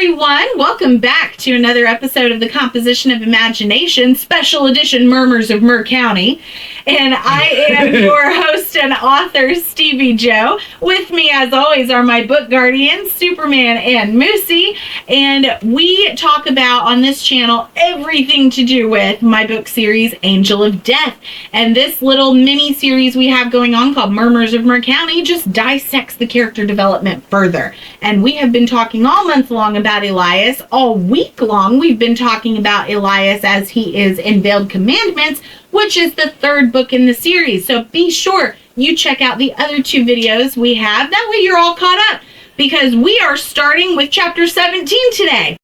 everyone. Welcome back to another episode of the Composition of Imagination, Special Edition Murmurs of Mur County. And I am your host and author, Stevie Jo. With me, as always, are my book guardians, Superman and Moosey. And we talk about, on this channel, everything to do with my book series, Angel of Death. And this little mini-series we have going on called Murmurs of Mur County just dissects the character development further. And we have been talking all month long about Elias. All week long, we've been talking about Elias as he is in Veiled Commandments, which is the third book in the series. So be sure you check out the other two videos we have. That way you're all caught up, because we are starting with chapter 17 today.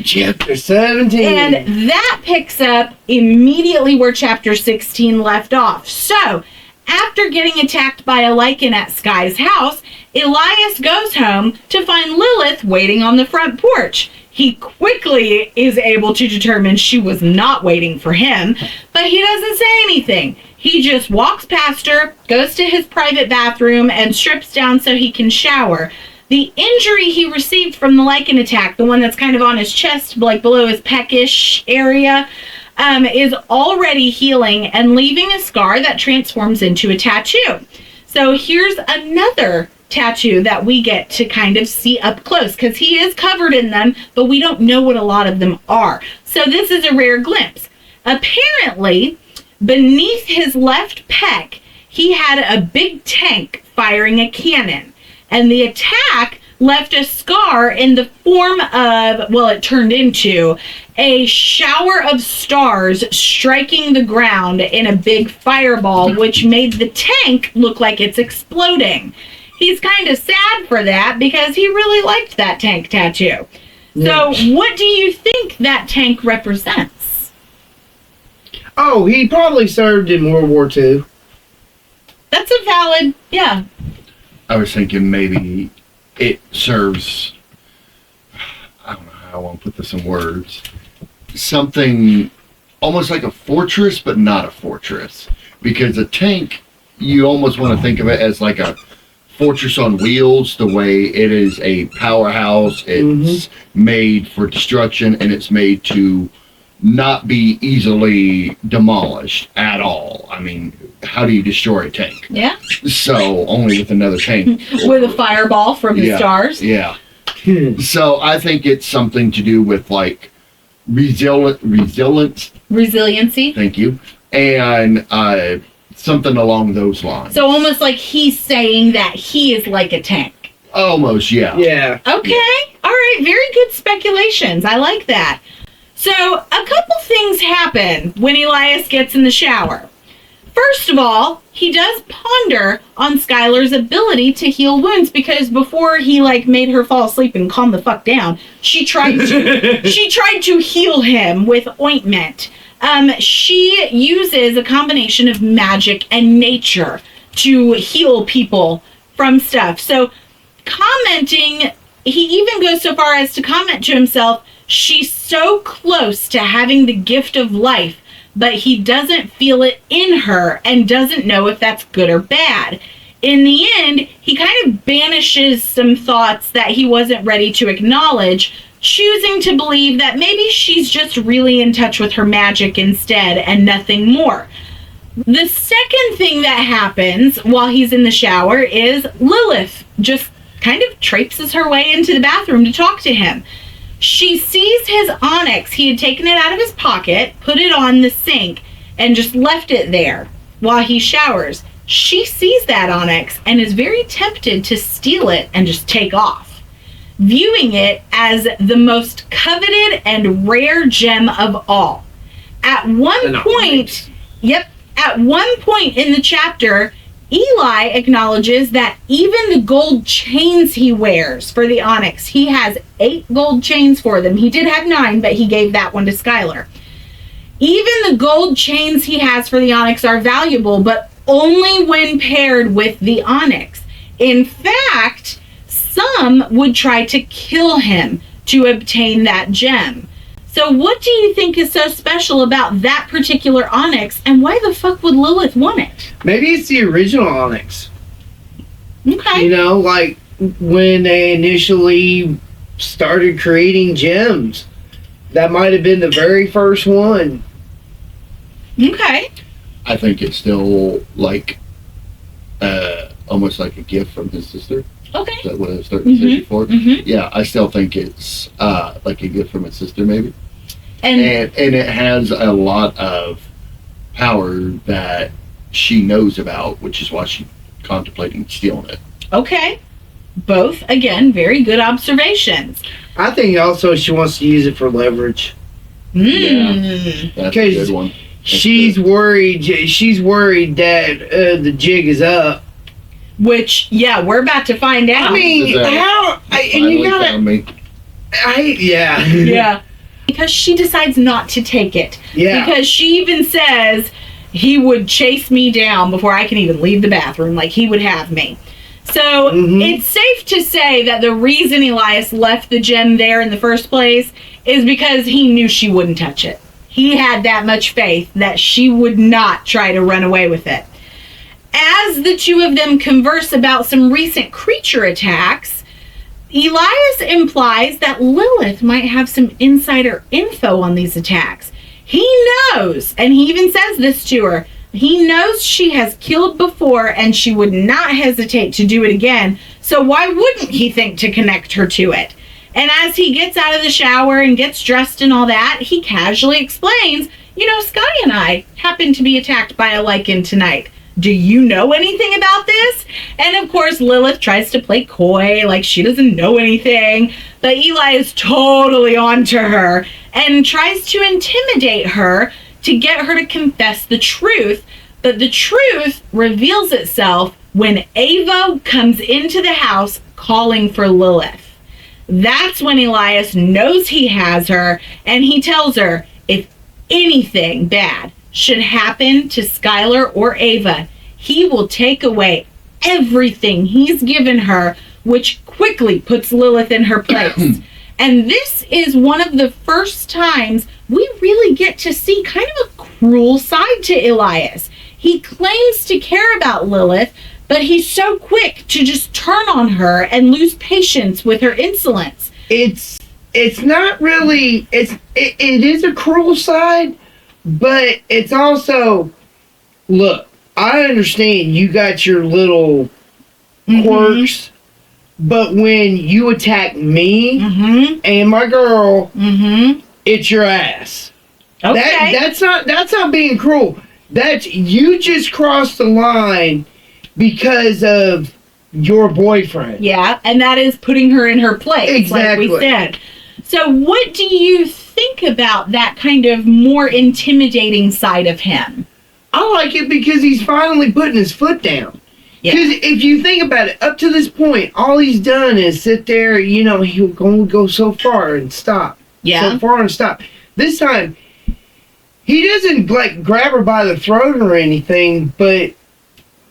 Chapter 17. And that picks up immediately where chapter 16 left off. So, after getting attacked by a Lycan at Sky's house, Elias goes home to find Lilith waiting on the front porch. He quickly is able to determine she was not waiting for him, but he doesn't say anything. He just walks past her, goes to his private bathroom, and strips down so he can shower. The injury he received from the Lycan attack, the one that's kind of on his chest, like below his peckish area, is already healing and leaving a scar that transforms into a tattoo. So here's another tattoo that we get to kind of see up close, because he is covered in them, but we don't know what a lot of them are. So this is a rare glimpse. Apparently, beneath his left pec, he had a big tank firing a cannon, and the attack left a scar in the form of, well, it turned into a shower of stars striking the ground in a big fireball, which made the tank look like it's exploding. He's kind of sad for that because he really liked that tank tattoo. So what do you think that tank represents? Oh, he probably served in World War II. That's a valid, yeah. I was thinking maybe it serves, I don't know how I want to put this in words, something almost like a fortress, but not a fortress. Because a tank, you almost want to think of it as like a fortress on wheels, the way it is a powerhouse. It's made for destruction, and it's made to not be easily demolished at all. I mean, how do you destroy a tank? Yeah. So, only with another tank. With a fireball from the stars. Yeah. So, I think it's something to do with, like, resilience. Resiliency. Thank you. And something along those lines. So almost like he's saying that he is like a tank. Almost, yeah. Yeah. Okay. Yeah. All right. Very good speculations. I like that. So a couple things happen when Elias gets in the shower. First of all, he does ponder on Skylar's ability to heal wounds, because before he made her fall asleep and calm the fuck down, she tried to heal him with ointment. She uses a combination of magic and nature to heal people from stuff. So commenting, he even goes so far as to comment to himself, she's so close to having the gift of life, but he doesn't feel it in her and doesn't know if that's good or bad. In the end, he kind of banishes some thoughts that he wasn't ready to acknowledge, choosing to believe that maybe she's just really in touch with her magic instead and nothing more. The second thing that happens while he's in the shower is Lilith just kind of traipses her way into the bathroom to talk to him. She sees his onyx. He had taken it out of his pocket, put it on the sink, and just left it there while he showers. She sees that onyx and is very tempted to steal it and just take off, viewing it as the most coveted and rare gem of all. At one point in the chapter, Eli acknowledges that even the gold chains he wears for the onyx, he has 8 gold chains for them. He did have 9, but he gave that one to Skylar. Even the gold chains he has for the onyx are valuable, but only when paired with the onyx. In fact, some would try to kill him to obtain that gem. So what do you think is so special about that particular onyx, and why the fuck would Lilith want it? Maybe it's the original onyx. Okay. You know, like when they initially started creating gems. That might have been the very first one. Okay. I think it's still like almost like a gift from his sister. Okay. Is that what I was starting to say before? Mm-hmm. Yeah, I still think it's like a gift from his sister, maybe. And it has a lot of power that she knows about, which is why she's contemplating stealing it. okay. Both, again, very good observations. I think also she wants to use it for leverage. Mm. That's a good one. She's worried. She's worried that the jig is up. Which, yeah, we're about to find out. I mean, Is that- how? And Finally you gotta. found me. Yeah. yeah. Because she decides not to take it. Yeah. Because she even says he would chase me down before I can even leave the bathroom. Like, he would have me. So, it's safe to say that the reason Elias left the gem there in the first place is because he knew she wouldn't touch it. He had that much faith that she would not try to run away with it. As the two of them converse about some recent creature attacks, Elias implies that Lilith might have some insider info on these attacks. He knows, and he even says this to her, he knows she has killed before and she would not hesitate to do it again, so why wouldn't he think to connect her to it? And as he gets out of the shower and gets dressed and all that, he casually explains, you know, Sky and I happened to be attacked by a lichen tonight. Do you know anything about this? And of course, Lilith tries to play coy, like she doesn't know anything. But Eli is totally onto her and tries to intimidate her to get her to confess the truth. But the truth reveals itself when Ava comes into the house calling for Lilith. That's when Elias knows he has her, and he tells her if anything bad should happen to Skylar or Ava, he will take away everything he's given her, which quickly puts Lilith in her place. And this is one of the first times we really get to see kind of a cruel side to Elias. He claims to care about Lilith, but he's so quick to just turn on her and lose patience with her insolence. It's not really. It is a cruel side, but it's also, look, I understand you got your little quirks, but when you attack me and my girl, it's your ass. Okay. That's not being cruel. That's, you just crossed the line because of your boyfriend. Yeah, and that is putting her in her place, Exactly. like we said. So what do you think about that kind of more intimidating side of him? I like it because he's finally putting his foot down. Yeah. Because if you think about it, up to this point, all he's done is sit there, you know, he'll only go so far and stop. Yeah. So far and stop. This time, he doesn't, like, grab her by the throat or anything, but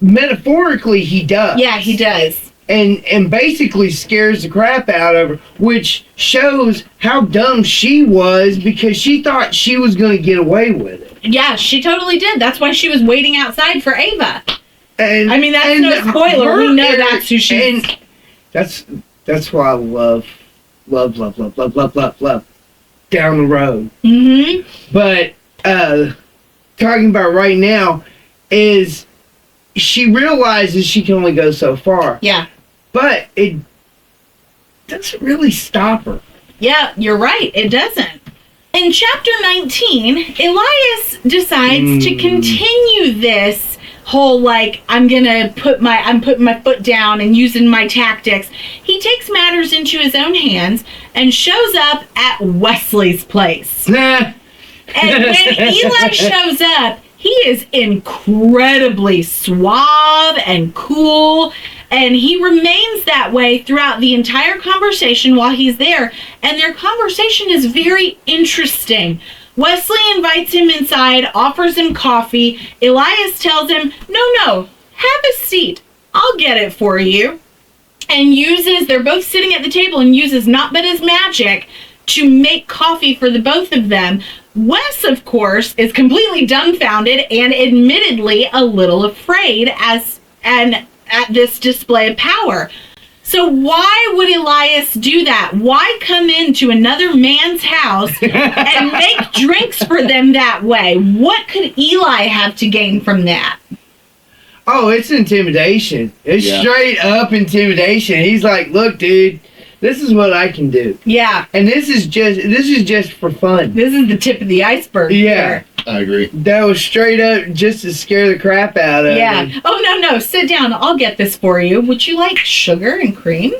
metaphorically he does. Yeah, he does. And basically scares the crap out of her, which shows how dumb she was because she thought she was going to get away with it. Yeah, she totally did. That's why she was waiting outside for Ava. And I mean, that's no spoiler. We know that's who she is. And that's why I love down the road. But talking about right now is she realizes she can only go so far. Yeah. But it doesn't really stop her. Yeah, you're right. It doesn't. In chapter 19, Elias decides to continue this whole, like, I'm putting my foot down and using my tactics. He takes matters into his own hands and shows up at Wesley's place. And when Eli shows up, he is incredibly suave and cool, and he remains that way throughout the entire conversation while he's there, and their conversation is very interesting. Wesley invites him inside, offers him coffee. Elias tells him, no, have a seat. I'll get it for you. And they're both sitting at the table and uses Not But His magic to make coffee for the both of them. Wes, of course, is completely dumbfounded and admittedly a little afraid at this display of power. So why would Elias do that? Why come into another man's house and make drinks for them that way? What could Eli have to gain from that? Oh, it's intimidation. It's Yeah. straight up intimidation. He's like, look, dude, this is what I can do. Yeah, And this is just for fun. this is the tip of the iceberg. Yeah. there. I agree. That was straight up just to scare the crap out of Yeah. him. Oh, no. Sit down. I'll get this for you. Would you like sugar and cream?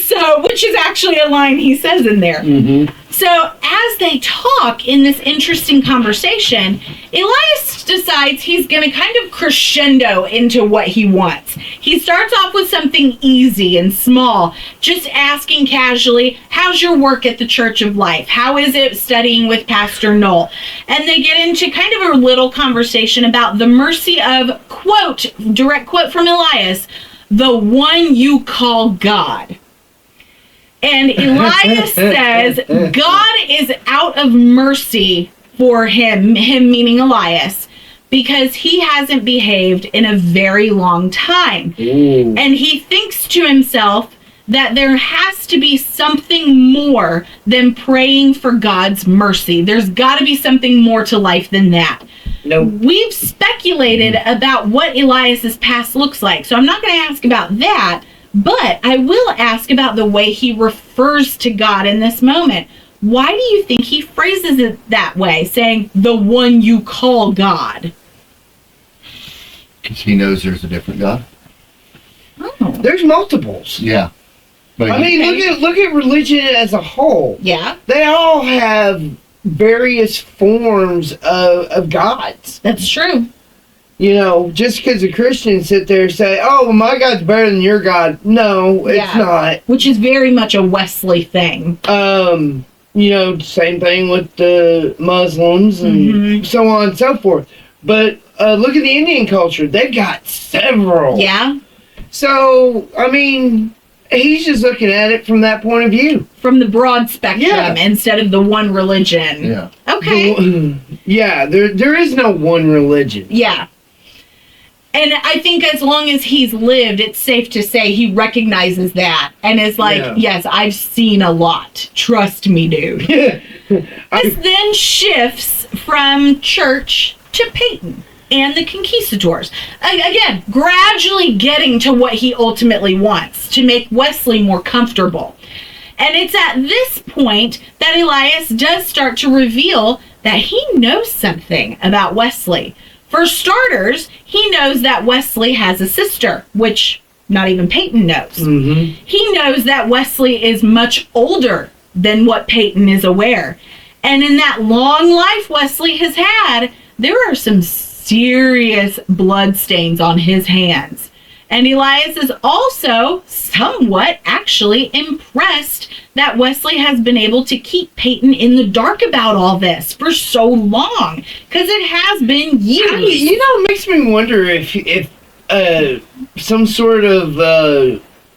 So, which is actually a line he says in there. Mm-hmm. So, as they talk in this interesting conversation, Elias decides he's going to kind of crescendo into what he wants. He starts off with something easy and small, just asking casually, how's your work at the Church of Life? How is it studying with Pastor Noel? And they get into kind of a little conversation about the mercy of, quote, direct quote from Elias, the one you call God. And Elias says, God is out of mercy for him meaning Elias, because he hasn't behaved in a very long time. Ooh. And he thinks to himself that there has to be something more than praying for God's mercy. There's got to be something more to life than that. Nope. We've speculated about what Elias's past looks like, so I'm not going to ask about that. But I will ask about the way he refers to God in this moment. Why do you think he phrases it that way, saying, the one you call God? Because he knows there's a different God. Oh. There's multiples. Yeah. But I mean, Okay. look at religion as a whole. Yeah, They all have various forms of gods. that's true. You know, just because a Christian sit there and say, oh, well, my God's better than your God. No, it's Yeah. not. Which is very much a Wesley thing. You know, same thing with the Muslims and Mhm. so on and so forth. But look at the Indian culture. They've got several. Yeah, So, I mean, he's just looking at it from that point of view. from the broad spectrum Yeah. instead of the one religion. yeah. Okay. Yeah, there is no one religion. Yeah. And I think as long as he's lived, it's safe to say he recognizes that and is like, Yeah. yes, I've seen a lot. Trust me, dude. This then shifts from church to Peyton and the conquistadors. Again, gradually getting to what he ultimately wants, to make Wesley more comfortable. And it's at this point that Elias does start to reveal that he knows something about Wesley. For starters, he knows that Wesley has a sister, which not even Peyton knows. Mm-hmm. He knows that Wesley is much older than what Peyton is aware. And in that long life Wesley has had, there are some serious blood stains on his hands. And Elias is also somewhat actually impressed that Wesley has been able to keep Peyton in the dark about all this for so long, because it has been years. You know, it makes me wonder if some sort of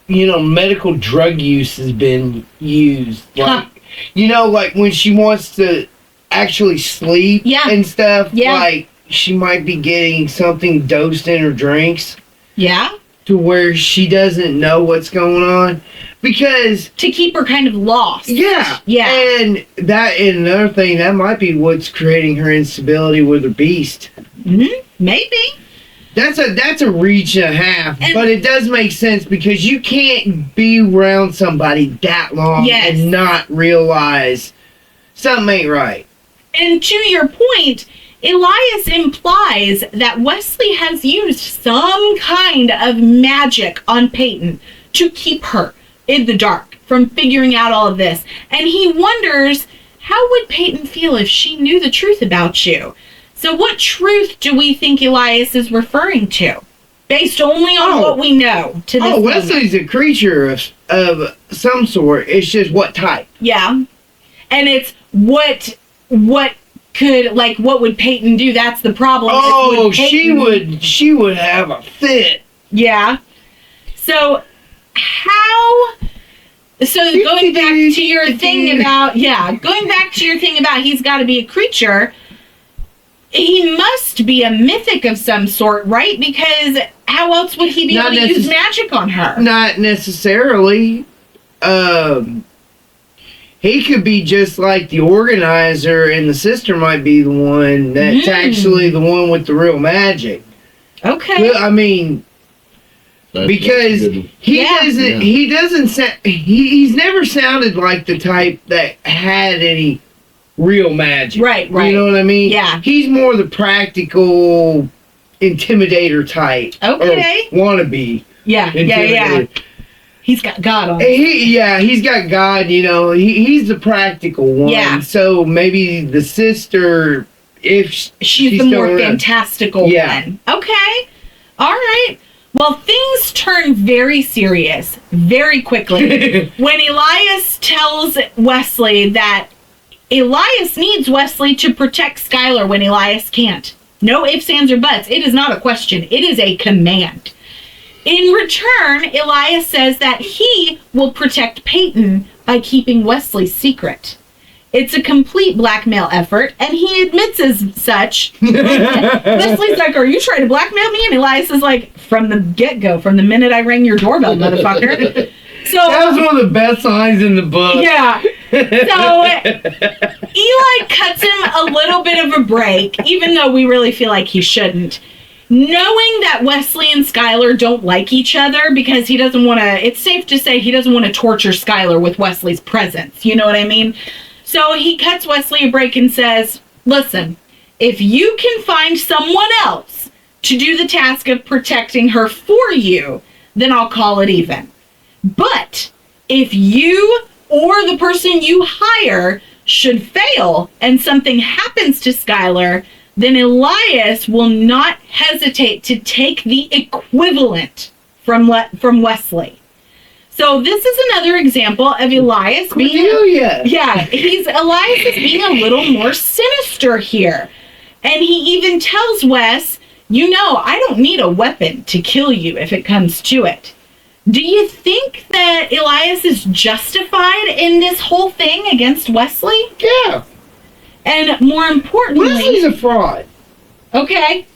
medical drug use has been used. Like, you know, like when she wants to actually sleep Yeah. and stuff. Yeah. Like she might be getting something dosed in her drinks Yeah, to where she doesn't know what's going on. Because to keep her kind of lost. yeah. And another thing, that might be what's creating her instability with her beast. Maybe. That's a reach and a half, And- but it does make sense because you can't be around somebody that long Yes. and not realize something ain't right. And to your point, Elias implies that Wesley has used some kind of magic on Peyton to keep her in the dark from figuring out all of this. And he wonders, how would Peyton feel if she knew the truth about you? So what truth do we think Elias is referring to? Based only on what we know to this moment. Wesley's a creature of some sort. It's just what type. Yeah. And it's what could, like, what would Peyton do? That's the problem. Oh, Would Peyton- she would have a fit. Yeah. So going back to your thing about he's got to be a creature, he must be a mythic of some sort, right? Because how else would he be able to use magic on her? Not necessarily. He could be just like the organizer, and the sister might be the one that's actually the one with the real magic. Okay. Well, I mean, because he doesn't he's never sounded like the type that had any real magic. Right. You know what I mean? Yeah. He's more the practical intimidator type. Okay. Or wannabe. Yeah. He's got God on him. He's got God, he's the practical one. Yeah. So maybe the sister, if she's the more fantastical one. Okay. All right. Well, things turn very serious very quickly when Elias tells Wesley that Elias needs Wesley to protect Skylar when Elias can't. No ifs, ands, or buts. It is not a question. It is a command. In return, Elias says that he will protect Peyton by keeping Wesley's secret. It's a complete blackmail effort, and he admits as such. Wesley's like, are you trying to blackmail me? And Elias is like, from the get-go, from the minute I rang your doorbell, motherfucker. So that was one of the best lines in the book. Yeah. So Eli cuts him a little bit of a break, even though we really feel like he shouldn't. Knowing that Wesley and Skylar don't like each other because he doesn't want to, it's safe to say he doesn't want to torture Skylar with Wesley's presence. You know what I mean? So he cuts Wesley a break and says, listen, if you can find someone else to do the task of protecting her for you, then I'll call it even. But if you or the person you hire should fail and something happens to Skylar, then Elias will not hesitate to take the equivalent from Wesley. So this is another example of Elias being... Elias is being a little more sinister here. And he even tells Wes, I don't need a weapon to kill you if it comes to it. Do you think that Elias is justified in this whole thing against Wesley? Yeah. And more importantly... Wesley's a fraud. Okay.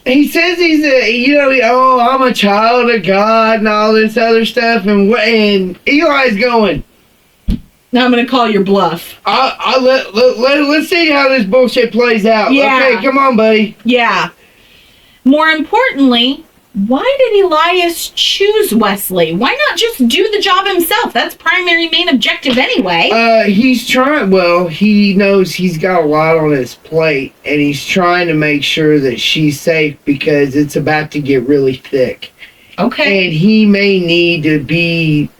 He says he's I'm a child of God and all this other stuff. And Eli's going, now I'm going to call your bluff. Let's see how this bullshit plays out. Yeah. Okay, come on, buddy. Yeah. More importantly... why did Elias choose Wesley? Why not just do the job himself? That's primary main objective anyway. He's trying, he knows he's got a lot on his plate, and he's trying to make sure that she's safe because it's about to get really thick. Okay. And he may need to be...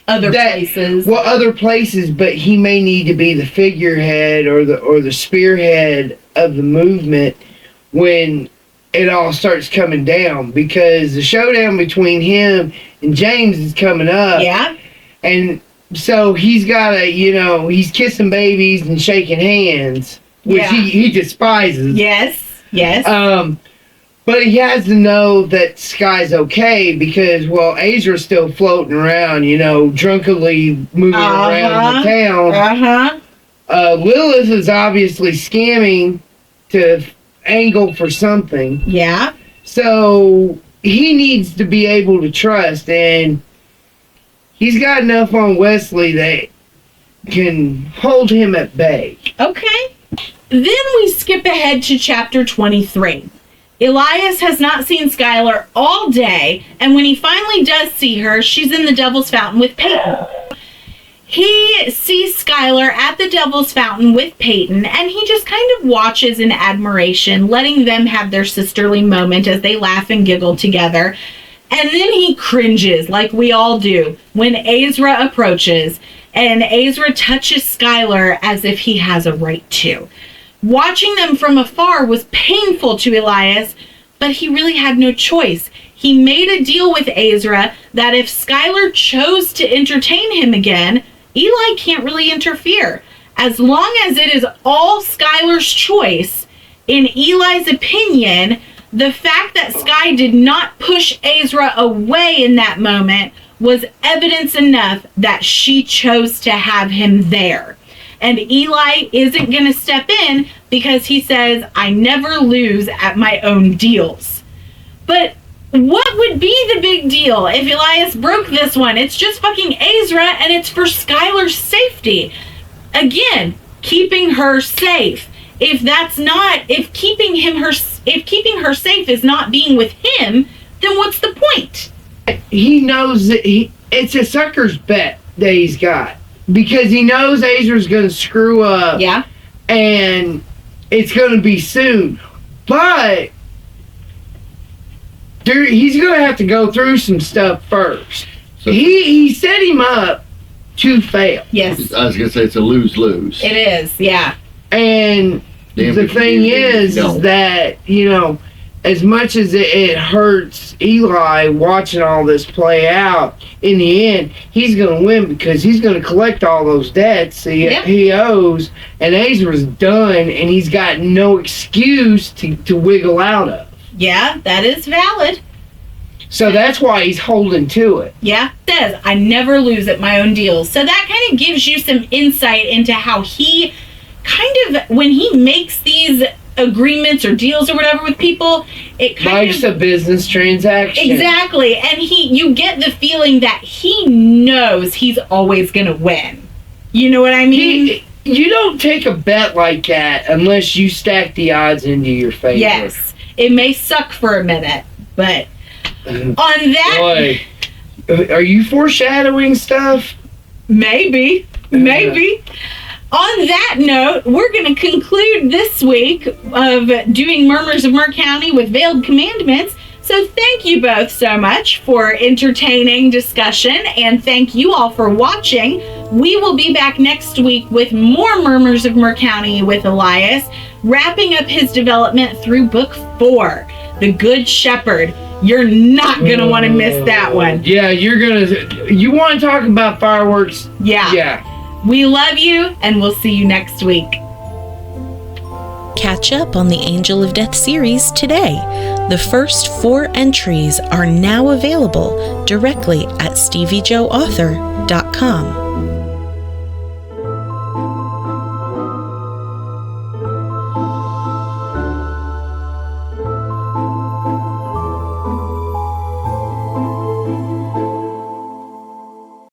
other places, but he may need to be the figurehead or the spearhead of the movement when... it all starts coming down, because the showdown between him and James is coming up. Yeah. And so he's got to, he's kissing babies and shaking hands, which he despises. Yes. But he has to know that Sky's okay because, Aezra's still floating around, drunkenly moving around the town. Lilith is obviously scamming to angle for something. Yeah. So he needs to be able to trust, and he's got enough on Wesley that can hold him at bay. Okay. Then we skip ahead to chapter 23. Elias has not seen Skylar all day, and when he finally does see her, she's in the Devil's Fountain with Peyton. He sees Skylar at the Devil's Fountain with Peyton, and he just kind of watches in admiration, letting them have their sisterly moment as they laugh and giggle together. And then he cringes, like we all do, when Aezra approaches, and Aezra touches Skylar as if he has a right to. Watching them from afar was painful to Elias, but he really had no choice. He made a deal with Aezra that if Skylar chose to entertain him again, Eli can't really interfere. As long as it is all Skylar's choice, in Eli's opinion, the fact that Sky did not push Aezra away in that moment was evidence enough that she chose to have him there. And Eli isn't going to step in because he says, I never lose at my own deals. But what would be the big deal if Elias broke this one? It's just fucking Aezra, and it's for Skylar's safety. Again, keeping her safe. If keeping her safe is not being with him, then what's the point? He knows that it's a sucker's bet that he's got, because he knows Aezra's going to screw up. Yeah. And it's going to be soon. But he's going to have to go through some stuff first. So He set him up to fail. Yes. I was going to say it's a lose-lose. It is, yeah. And the thing is that, as much as it hurts Eli watching all this play out, in the end, he's going to win, because he's going to collect all those debts he owes, and Aezra's done, and he's got no excuse to wiggle out of. Yeah, that is valid. So that's why he's holding to it. Yeah. It says, I never lose at my own deals. So that kind of gives you some insight into how he kind of, when he makes these agreements or deals or whatever with people, it kind Life's a business transaction. Exactly. And you get the feeling that he knows he's always going to win. You know what I mean? You don't take a bet like that unless you stack the odds into your favor. Yes. It may suck for a minute, but on that... Boy, are you foreshadowing stuff? Maybe. On that note, we're going to conclude this week of doing Murmurs of Mur County with Veiled Commandments. So thank you both so much for entertaining discussion, and thank you all for watching. We will be back next week with more Murmurs of Mur County with Elias, wrapping up his development through Book 4, The Good Shepherd. You're not going to want to miss that one. Yeah, you want to talk about fireworks? Yeah. We love you, and we'll see you next week. Catch up on the Angel of Death series today. The first 4 entries are now available directly at steviejoauthor.com.